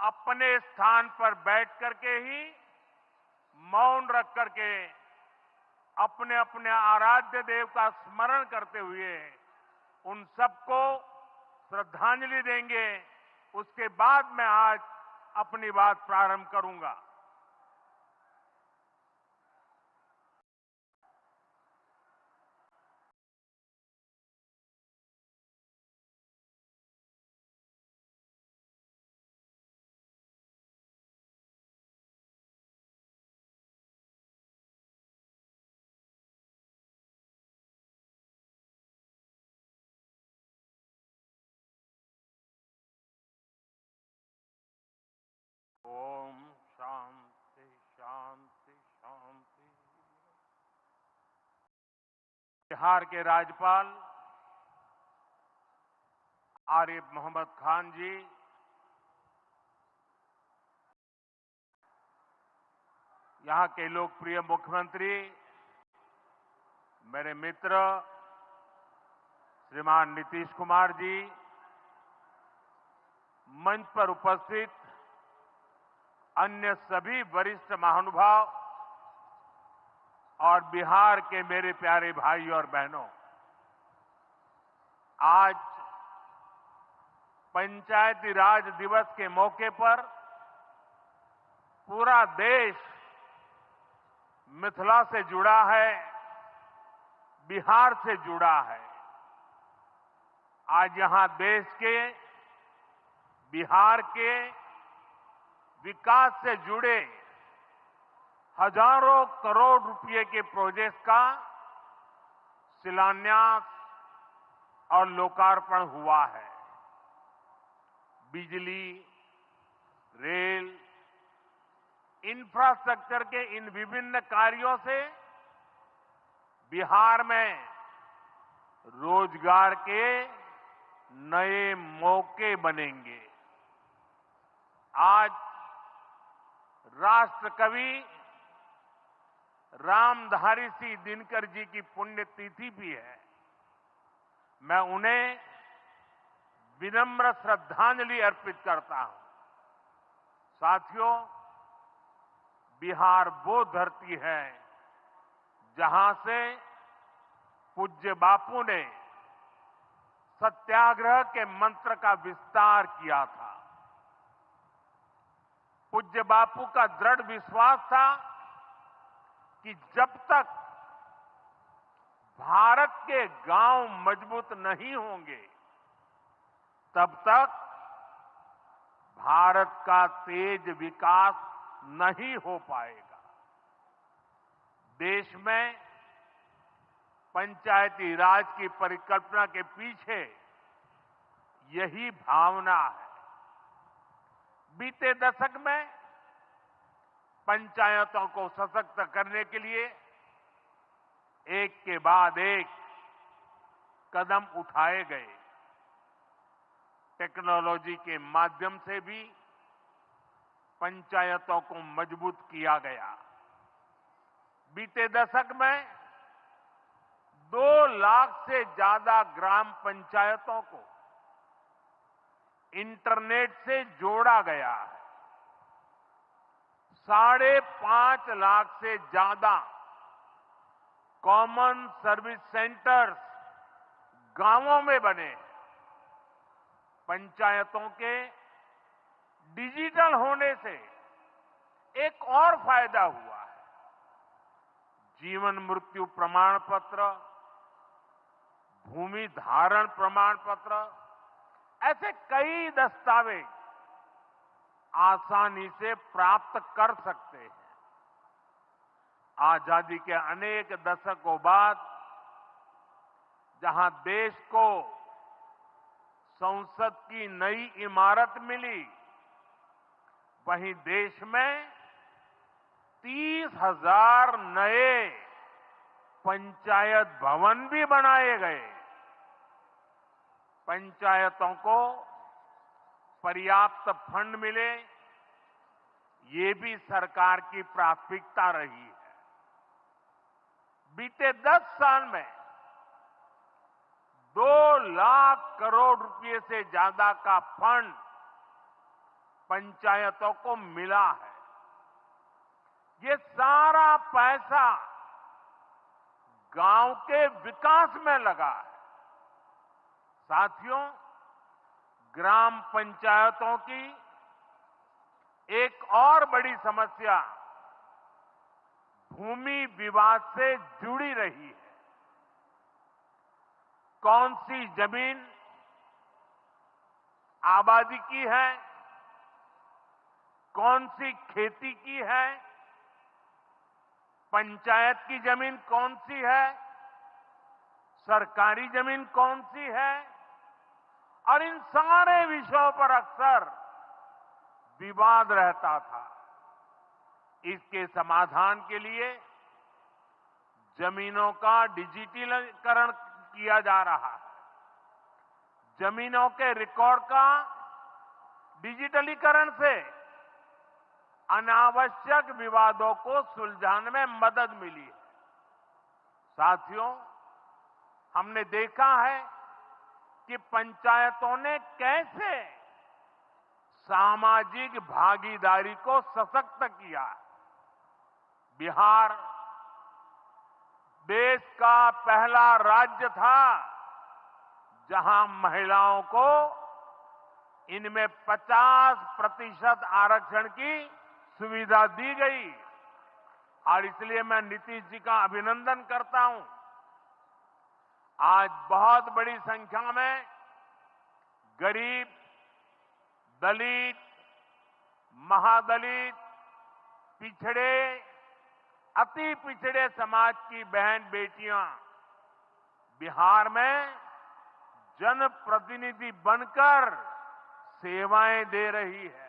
अपने स्थान पर बैठ करके ही मौन रख करके अपने अपने आराध्य देव का स्मरण करते हुए उन सबको श्रद्धांजलि देंगे। उसके बाद मैं आज अपनी बात प्रारंभ करूंगा। ओम शांति शांति शांति। बिहार के राज्यपाल आरिफ मोहम्मद खान जी, यहां के लोकप्रिय मुख्यमंत्री मेरे मित्र श्रीमान नीतीश कुमार जी, मंच पर उपस्थित अन्य सभी वरिष्ठ महानुभाव और बिहार के मेरे प्यारे भाई और बहनों, आज पंचायती राज दिवस के मौके पर पूरा देश मिथिला से जुड़ा है, बिहार से जुड़ा है। आज यहां देश के, बिहार के विकास से जुड़े हजारों करोड़ रुपए के प्रोजेक्ट का शिलान्यास और लोकार्पण हुआ है। बिजली, रेल, इंफ्रास्ट्रक्चर के इन विभिन्न कार्यों से बिहार में रोजगार के नए मौके बनेंगे। आज राष्ट्र कवि रामधारी सिंह दिनकर जी की पुण्यतिथि भी है। मैं उन्हें विनम्र श्रद्धांजलि अर्पित करता हूं। साथियों, बिहार वो धरती है जहां से पूज्य बापू ने सत्याग्रह के मंत्र का विस्तार किया था। पूज्य बापू का दृढ़ विश्वास था कि जब तक भारत के गांव मजबूत नहीं होंगे, तब तक भारत का तेज विकास नहीं हो पाएगा। देश में पंचायती राज की परिकल्पना के पीछे यही भावना है। बीते दशक में पंचायतों को सशक्त करने के लिए एक के बाद एक कदम उठाए गए। टेक्नोलॉजी के माध्यम से भी पंचायतों को मजबूत किया गया। बीते दशक में 2 लाख से ज्यादा ग्राम पंचायतों को इंटरनेट से जोड़ा गया है। 5.5 लाख से ज्यादा कॉमन सर्विस सेंटर्स गांवों में बने। पंचायतों के डिजिटल होने से एक और फायदा हुआ है। जीवन मृत्यु प्रमाण पत्र, भूमि धारण प्रमाण पत्र, ऐसे कई दस्तावेज आसानी से प्राप्त कर सकते हैं। आजादी के अनेक दशकों बाद जहां देश को संसद की नई इमारत मिली, वहीं देश में 30,000 नए पंचायत भवन भी बनाए गए। पंचायतों को पर्याप्त फंड मिले, ये भी सरकार की प्राथमिकता रही है। बीते 10 साल में 2 लाख करोड़ रुपए से ज्यादा का फंड पंचायतों को मिला है। ये सारा पैसा गांव के विकास में लगा है। साथियों, ग्राम पंचायतों की एक और बड़ी समस्या भूमि विवाद से जुड़ी रही है। कौन सी जमीन आबादी की है, कौन सी खेती की है, पंचायत की जमीन कौन सी है, सरकारी जमीन कौन सी है, और इन सारे विषयों पर अक्सर विवाद रहता था। इसके समाधान के लिए जमीनों का डिजिटलीकरण किया जा रहा है। जमीनों के रिकॉर्ड का डिजिटलीकरण से अनावश्यक विवादों को सुलझाने में मदद मिली है। साथियों, हमने देखा है कि पंचायतों ने कैसे सामाजिक भागीदारी को सशक्त किया। बिहार देश का पहला राज्य था जहां महिलाओं को इनमें 50% आरक्षण की सुविधा दी गई, और इसलिए मैं नीतीश जी का अभिनंदन करता हूं। आज बहुत बड़ी संख्या में गरीब, दलित, महादलित, पिछड़े, अति पिछड़े समाज की बहन बेटियां बिहार में जनप्रतिनिधि बनकर सेवाएं दे रही है,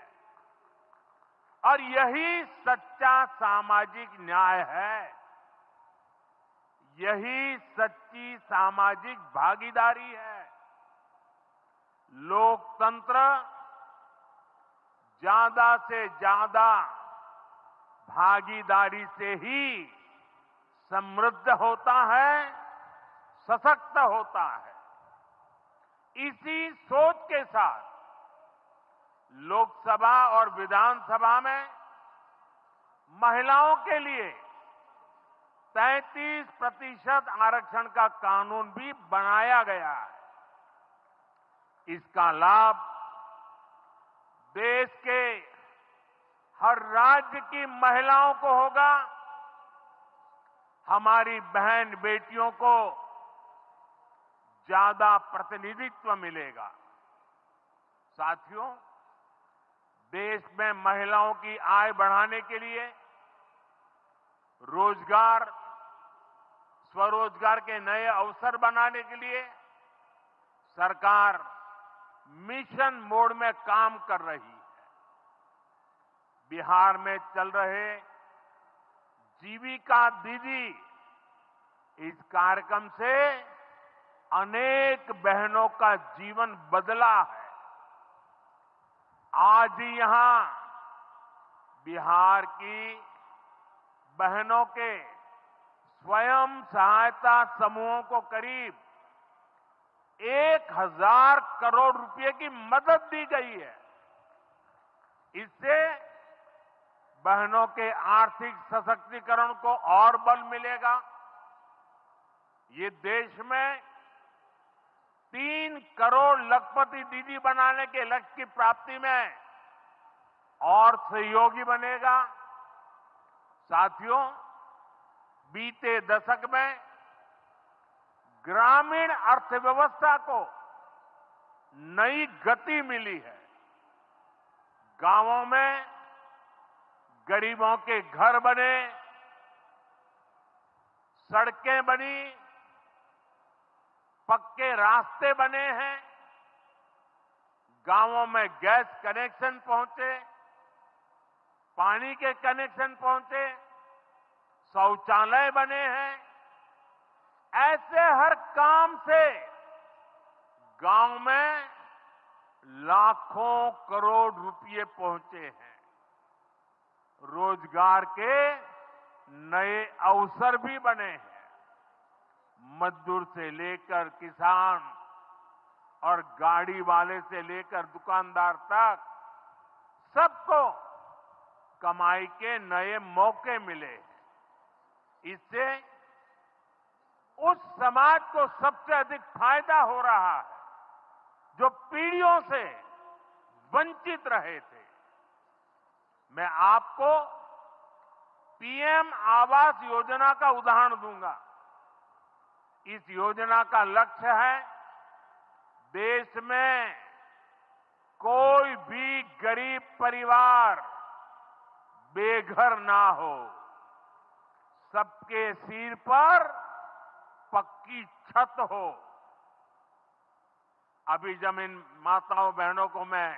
और यही सच्चा सामाजिक न्याय है। यही सच्ची सामाजिक भागीदारी है। लोकतंत्र ज्यादा से ज्यादा भागीदारी से ही समृद्ध होता है, सशक्त होता है। इसी सोच के साथ लोकसभा और विधानसभा में महिलाओं के लिए 33% आरक्षण का कानून भी बनाया गया है। इसका लाभ देश के हर राज्य की महिलाओं को होगा। हमारी बहन बेटियों को ज्यादा प्रतिनिधित्व मिलेगा। साथियों, देश में महिलाओं की आय बढ़ाने के लिए रोजगार, स्वरोजगार के नए अवसर बनाने के लिए सरकार मिशन मोड में काम कर रही है। बिहार में चल रहे जीविका दीदी इस कार्यक्रम से अनेक बहनों का जीवन बदला है। आज ही यहां बिहार की बहनों के स्वयं सहायता समूहों को करीब 1000 करोड़ रुपए की मदद दी गई है। इससे बहनों के आर्थिक सशक्तिकरण को और बल मिलेगा। ये देश में 3 करोड़ लखपति दीदी बनाने के लक्ष्य की प्राप्ति में और सहयोगी बनेगा। साथियों, बीते दशक में ग्रामीण अर्थव्यवस्था को नई गति मिली है। गांवों में गरीबों के घर बने, सड़कें बनी, पक्के रास्ते बने हैं, गांवों में गैस कनेक्शन पहुंचे, पानी के कनेक्शन पहुंचे, शौचालय बने हैं। ऐसे हर काम से गांव में लाखों करोड़ रुपए पहुंचे हैं। रोजगार के नए अवसर भी बने हैं। मजदूर से लेकर किसान और गाड़ी वाले से लेकर दुकानदार तक सबको कमाई के नए मौके मिले। इससे उस समाज को सबसे अधिक फायदा हो रहा है जो पीढ़ियों से वंचित रहे थे। मैं आपको पीएम आवास योजना का उदाहरण दूंगा। इस योजना का लक्ष्य है देश में कोई भी गरीब परिवार बेघर ना हो, सबके सिर पर पक्की छत हो। अभी जब इन माताओं बहनों को मैं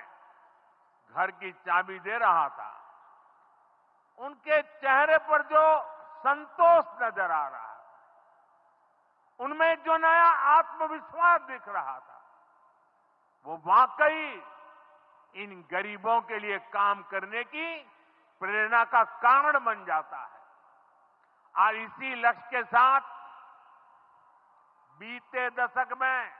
घर की चाबी दे रहा था, उनके चेहरे पर जो संतोष नजर आ रहा था, उनमें जो नया आत्मविश्वास दिख रहा था, वो वाकई इन गरीबों के लिए काम करने की प्रेरणा का कारण बन जाता है। और इसी लक्ष्य के साथ बीते दशक में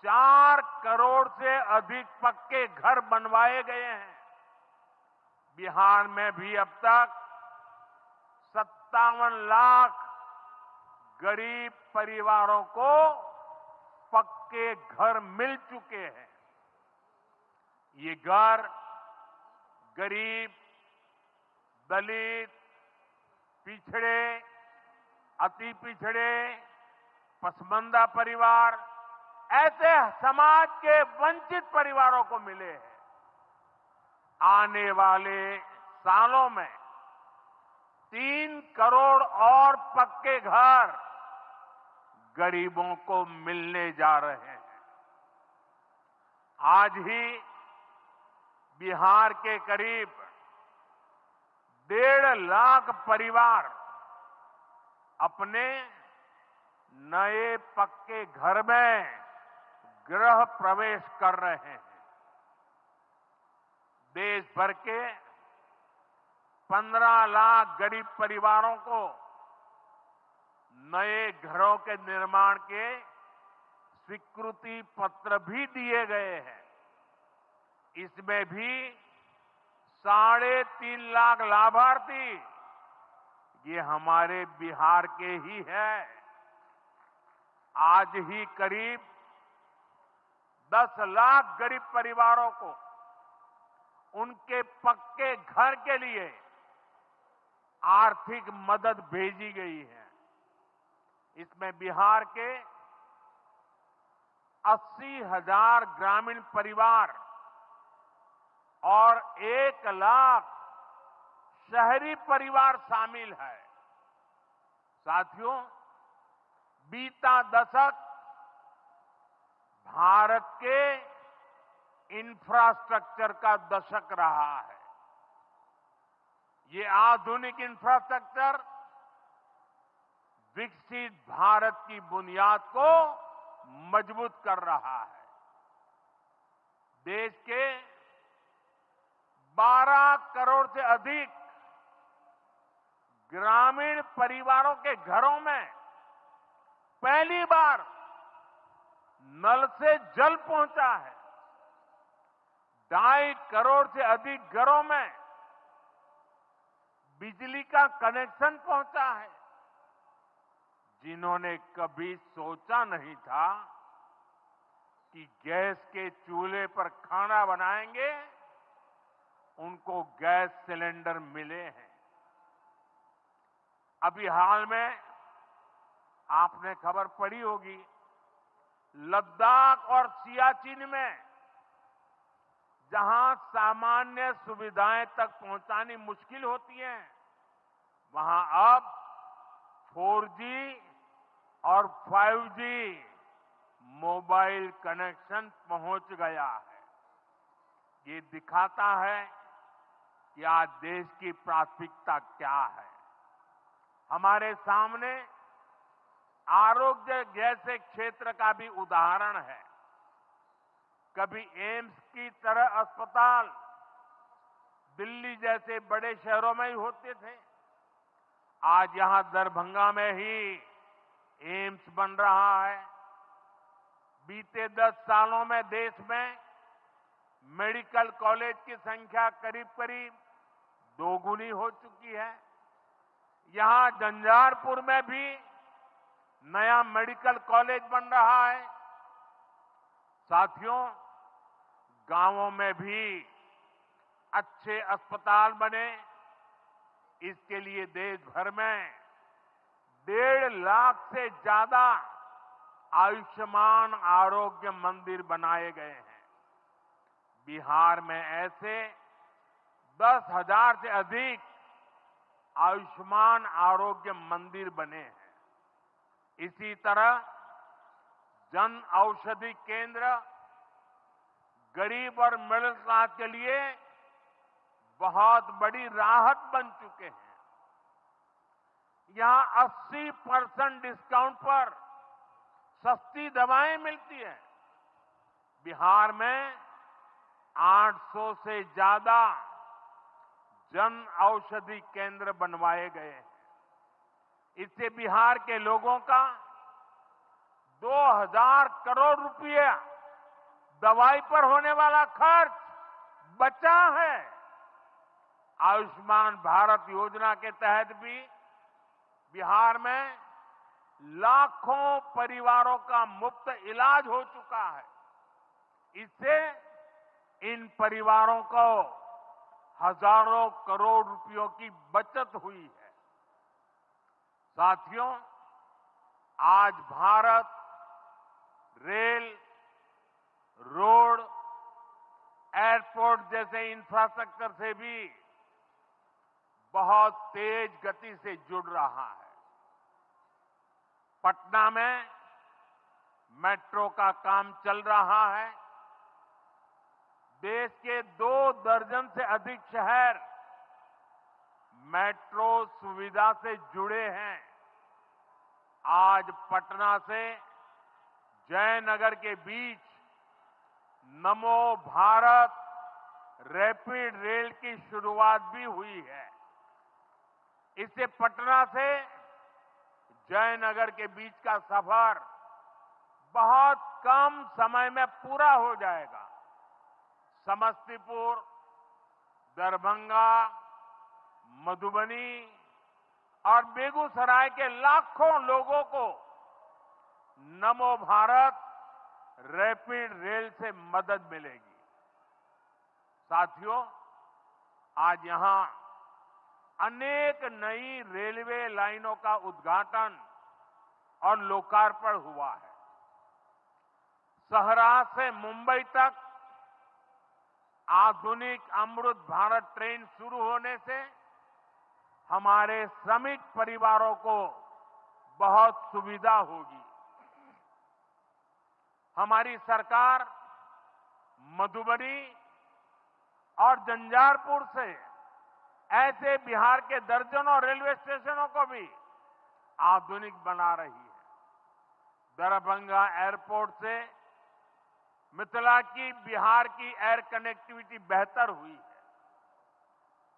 4 करोड़ से अधिक पक्के घर बनवाए गए हैं। बिहार में भी अब तक 57 लाख गरीब परिवारों को पक्के घर मिल चुके हैं। ये घर गरीब, दलित, पिछड़े, अति पिछड़े, पसमानदा परिवार, ऐसे समाज के वंचित परिवारों को मिले हैं। आने वाले सालों में 3 करोड़ और पक्के घर गरीबों को मिलने जा रहे हैं। आज ही बिहार के करीब 1.5 लाख परिवार अपने नए पक्के घर में गृह प्रवेश कर रहे हैं। देश भर के 15 लाख गरीब परिवारों को नए घरों के निर्माण के स्वीकृति पत्र भी दिए गए हैं। इसमें भी 3.5 लाख लाभार्थी ये हमारे बिहार के ही हैं। आज ही करीब 10 लाख गरीब परिवारों को उनके पक्के घर के लिए आर्थिक मदद भेजी गई है। इसमें बिहार के 80,000 ग्रामीण परिवार और 1 लाख शहरी परिवार शामिल है। साथियों, बीता दशक भारत के इंफ्रास्ट्रक्चर का दशक रहा है। ये आधुनिक इंफ्रास्ट्रक्चर विकसित भारत की बुनियाद को मजबूत कर रहा है। देश के 12 करोड़ से अधिक ग्रामीण परिवारों के घरों में पहली बार नल से जल पहुंचा है। 2.5 करोड़ से अधिक घरों में बिजली का कनेक्शन पहुंचा है। जिन्होंने कभी सोचा नहीं था कि गैस के चूल्हे पर खाना बनाएंगे, उनको गैस सिलेंडर मिले हैं। अभी हाल में आपने खबर पढ़ी होगी, लद्दाख और सियाचिन में जहां सामान्य सुविधाएं तक पहुंचानी मुश्किल होती है, वहां अब 4G और 5G मोबाइल कनेक्शन पहुंच गया है। ये दिखाता है कि आज देश की प्राथमिकता क्या है। हमारे सामने आरोग्य जैसे क्षेत्र का भी उदाहरण है। कभी एम्स की तरह अस्पताल दिल्ली जैसे बड़े शहरों में ही होते थे। आज यहां दरभंगा में ही एम्स बन रहा है। बीते 10 सालों में देश में मेडिकल कॉलेज की संख्या करीब करीब दोगुनी हो चुकी है। यहां झंझारपुर में भी नया मेडिकल कॉलेज बन रहा है। साथियों, गांवों में भी अच्छे अस्पताल बने, इसके लिए देश भर में 1.5 लाख से ज्यादा आयुष्मान आरोग्य मंदिर बनाए गए हैं। बिहार में ऐसे 10,000 से अधिक आयुष्मान आरोग्य मंदिर बने हैं। इसी तरह जन औषधि केंद्र गरीब और मिडिल क्लास के लिए बहुत बड़ी राहत बन चुके हैं। यहां 80% डिस्काउंट पर सस्ती दवाएं मिलती हैं। बिहार में 800 से ज्यादा जन औषधि केंद्र बनवाए गए हैं। इससे बिहार के लोगों का 2,000 करोड़ रुपया दवाई पर होने वाला खर्च बचा है। आयुष्मान भारत योजना के तहत भी बिहार में लाखों परिवारों का मुफ्त इलाज हो चुका है। इससे इन परिवारों को हजारों करोड़ रुपयों की बचत हुई है। साथियों, आज भारत रेल, रोड, एयरपोर्ट जैसे इंफ्रास्ट्रक्चर से भी बहुत तेज गति से जुड़ रहा है। पटना में मेट्रो का काम चल रहा है। देश के 2 दर्जन से अधिक शहर मेट्रो सुविधा से जुड़े हैं। आज पटना से जयनगर के बीच नमो भारत रैपिड रेल की शुरुआत भी हुई है। इससे पटना से जयनगर के बीच का सफर बहुत कम समय में पूरा हो जाएगा। समस्तीपुर, दरभंगा, मधुबनी और बेगूसराय के लाखों लोगों को नमो भारत रैपिड रेल से मदद मिलेगी। साथियों, आज यहां अनेक नई रेलवे लाइनों का उद्घाटन और लोकार्पण हुआ है। सहरा से मुंबई तक आधुनिक अमृत भारत ट्रेन शुरू होने से हमारे श्रमिक परिवारों को बहुत सुविधा होगी। हमारी सरकार मधुबनी और झंझारपुर से ऐसे बिहार के दर्जनों रेलवे स्टेशनों को भी आधुनिक बना रही है। दरभंगा एयरपोर्ट से मिथिला की बिहार की एयर कनेक्टिविटी बेहतर हुई है।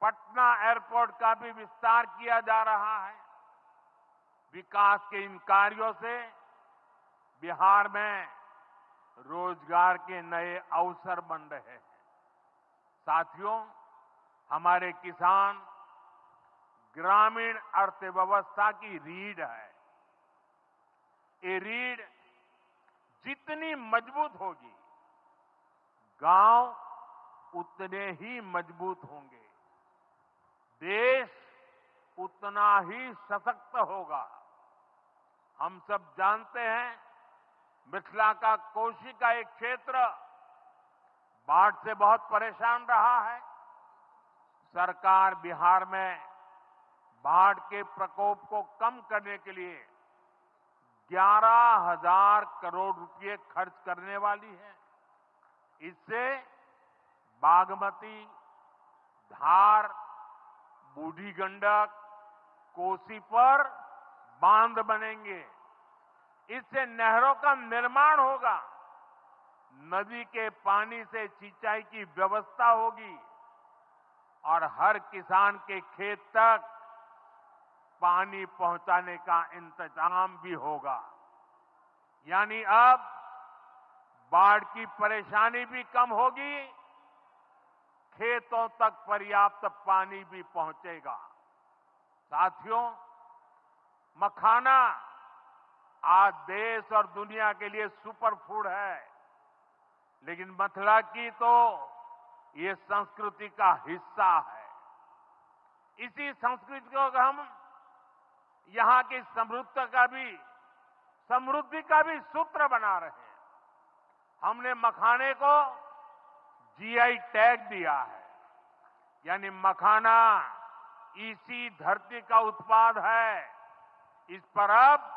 पटना एयरपोर्ट का भी विस्तार किया जा रहा है। विकास के इन कार्यों से बिहार में रोजगार के नए अवसर बन रहे हैं। साथियों, हमारे किसान ग्रामीण अर्थव्यवस्था की रीढ़ है। ये रीढ़ जितनी मजबूत होगी, गांव उतने ही मजबूत होंगे, देश उतना ही सशक्त होगा। हम सब जानते हैं, मिथिला का कोशी का एक क्षेत्र बाढ़ से बहुत परेशान रहा है। सरकार बिहार में बाढ़ के प्रकोप को कम करने के लिए 11,000 करोड़ रुपए खर्च करने वाली है। इससे बागमती, धार, बूढ़ी गंडक, कोसी पर बांध बनेंगे। इससे नहरों का निर्माण होगा, नदी के पानी से सिंचाई की व्यवस्था होगी और हर किसान के खेत तक पानी पहुंचाने का इंतजाम भी होगा। यानी अब बाढ़ की परेशानी भी कम होगी खेतों तक पर्याप्त पानी भी पहुंचेगा। साथियों, मखाना आज देश और दुनिया के लिए सुपर फूड है, लेकिन मिथिला की तो ये संस्कृति का हिस्सा है। इसी संस्कृति को हम यहां की समृद्धि का भी सूत्र बना रहे हैं। हमने मखाने को जीआई टैग दिया है, यानी मखाना इसी धरती का उत्पाद है। इस पर अब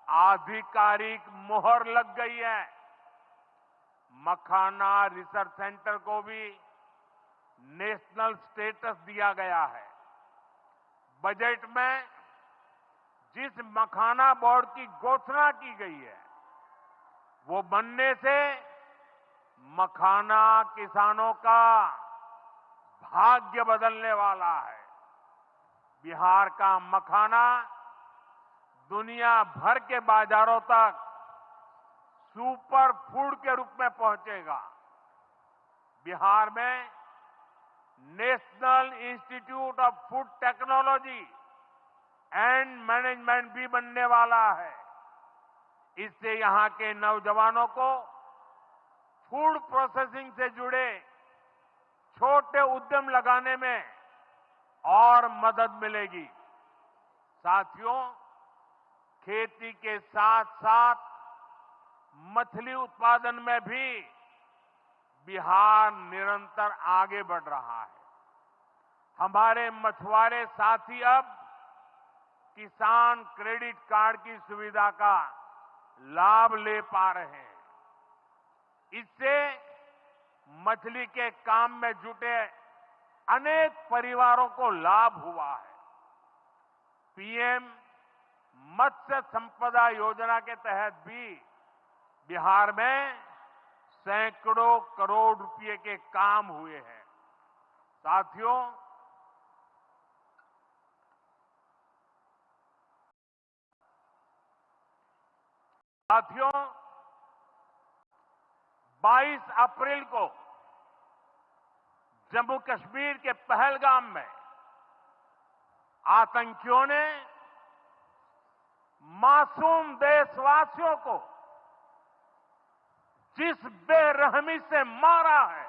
आधिकारिक मोहर लग गई है। मखाना रिसर्च सेंटर को भी नेशनल स्टेटस दिया गया है। बजट में जिस मखाना बोर्ड की घोषणा की गई है, वो बनने से मखाना किसानों का भाग्य बदलने वाला है। बिहार का मखाना दुनिया भर के बाजारों तक सुपर फूड के रूप में पहुंचेगा। बिहार में national institute of food technology and management भी बनने वाला है। इससे यहां के नौजवानों को फूड प्रोसेसिंग से जुड़े छोटे उद्यम लगाने में और मदद मिलेगी। साथियों, खेती के साथ साथ मछली उत्पादन में भी बिहार निरंतर आगे बढ़ रहा है। हमारे मछुआरे साथी अब किसान क्रेडिट कार्ड की सुविधा का लाभ ले पा रहे हैं। इससे मछली के काम में जुटे अनेक परिवारों को लाभ हुआ है। पीएम मत्स्य संपदा योजना के तहत भी बिहार में सैकड़ों करोड़ रुपए के काम हुए हैं। साथियों, साथियों 22 अप्रैल को जम्मू कश्मीर के पहलगाम में आतंकियों ने मासूम देशवासियों को जिस बेरहमी से मारा है,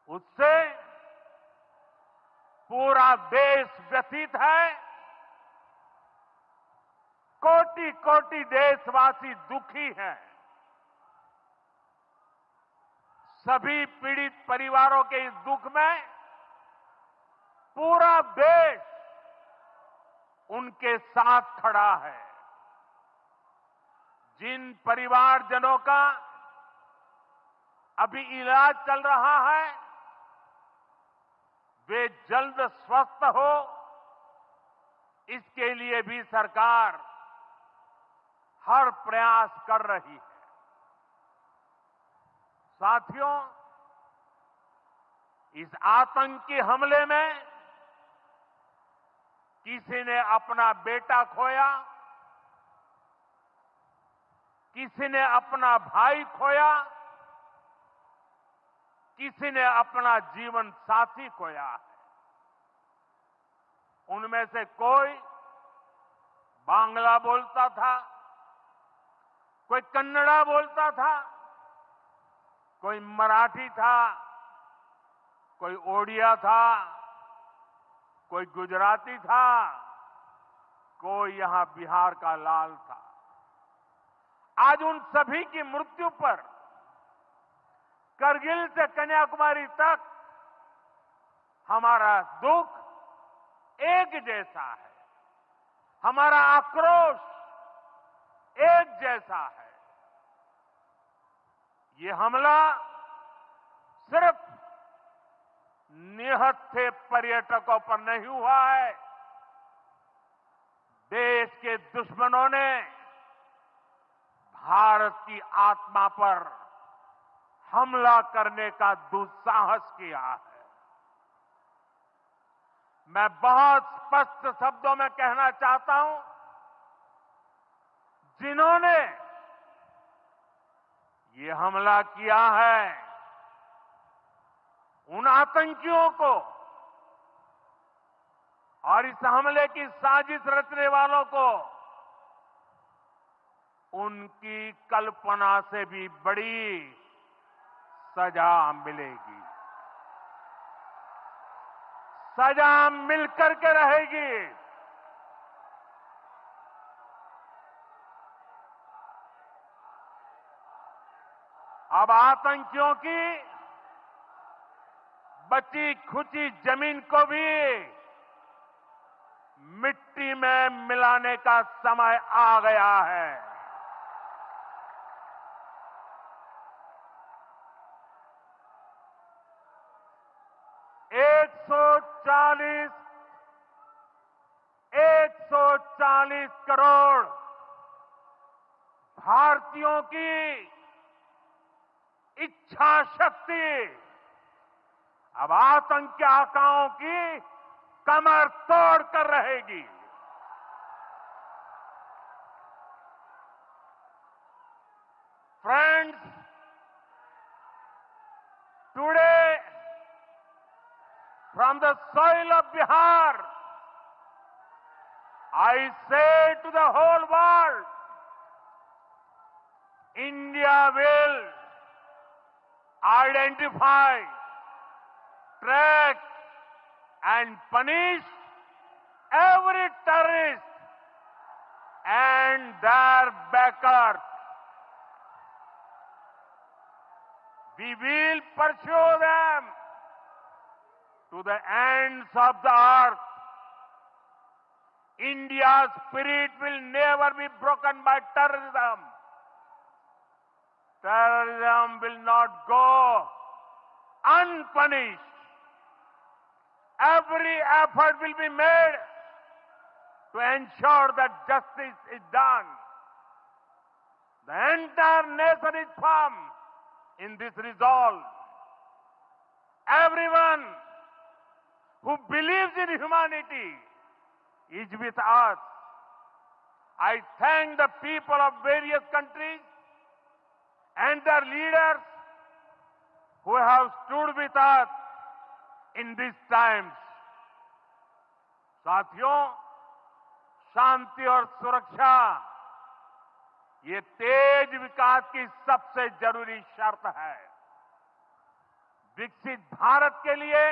उससे पूरा देश व्यथित है। कोटि कोटि देशवासी दुखी हैं। सभी पीड़ित परिवारों के इस दुख में पूरा देश उनके साथ खड़ा है। जिन परिवारजनों का अभी इलाज चल रहा है, वे जल्द स्वस्थ हो, इसके लिए भी सरकार हर प्रयास कर रही है। साथियों, इस आतंकी हमले में किसी ने अपना बेटा खोया, किसी ने अपना भाई खोया, किसी ने अपना जीवन साथी खोया है। उनमें से कोई बांग्ला बोलता था, कोई कन्नड़ा बोलता था, कोई मराठी था, कोई ओडिया था, कोई गुजराती था, कोई यहां बिहार का लाल था। आज उन सभी की मृत्यु पर करगिल से कन्याकुमारी तक हमारा दुख एक जैसा है, हमारा आक्रोश एक जैसा है। ये हमला सिर्फ निहत्थे पर्यटकों पर नहीं हुआ है। देश के दुश्मनों ने भारत की आत्मा पर हमला करने का दुस्साहस किया है। मैं बहुत स्पष्ट शब्दों में कहना चाहता हूं, जिन्होंने ये हमला किया है, उन आतंकियों को और इस हमले की साजिश रचने वालों को उनकी कल्पना से भी बड़ी सजा मिलेगी। सजा मिलकर के रहेगी। अब आतंकियों की बची खुची जमीन को भी मिट्टी में मिलाने का समय आ गया है। एक सौ चालीस करोड़ भारतीयों की इच्छा शक्ति अब आतंकी आकाओं की कमर तोड़ कर रहेगी। Friends, today from the soil of Bihar, I say to the whole world, India will identify, track and punish every terrorist and their backers. We will pursue them to the ends of the earth. India's spirit will never be broken by terrorism. Terrorism will not go unpunished. Every effort will be made to ensure that justice is done. The entire nation is firm in this resolve. Everyone who believes in humanity is with us. I thank the people of various countries and their leaders who have stood with us in these times. साथियों, शांति और सुरक्षा ये तेज विकास की सबसे जरूरी शर्त है। विकसित भारत के लिए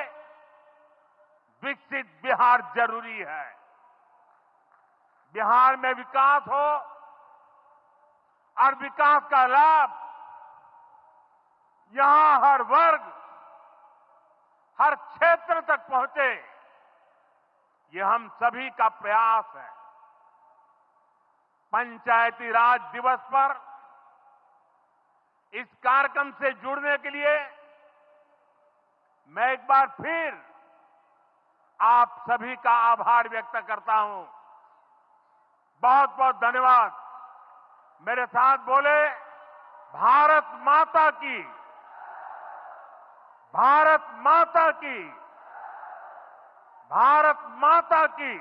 विकसित बिहार जरूरी है। बिहार में विकास हो और विकास का लाभ यहां हर वर्ग, हर क्षेत्र तक पहुंचे, ये हम सभी का प्रयास है। पंचायती राज दिवस पर इस कार्यक्रम से जुड़ने के लिए मैं एक बार फिर आप सभी का आभार व्यक्त करता हूं। बहुत बहुत धन्यवाद। मेरे साथ बोले, भारत माता की, भारत माता की, भारत माता की।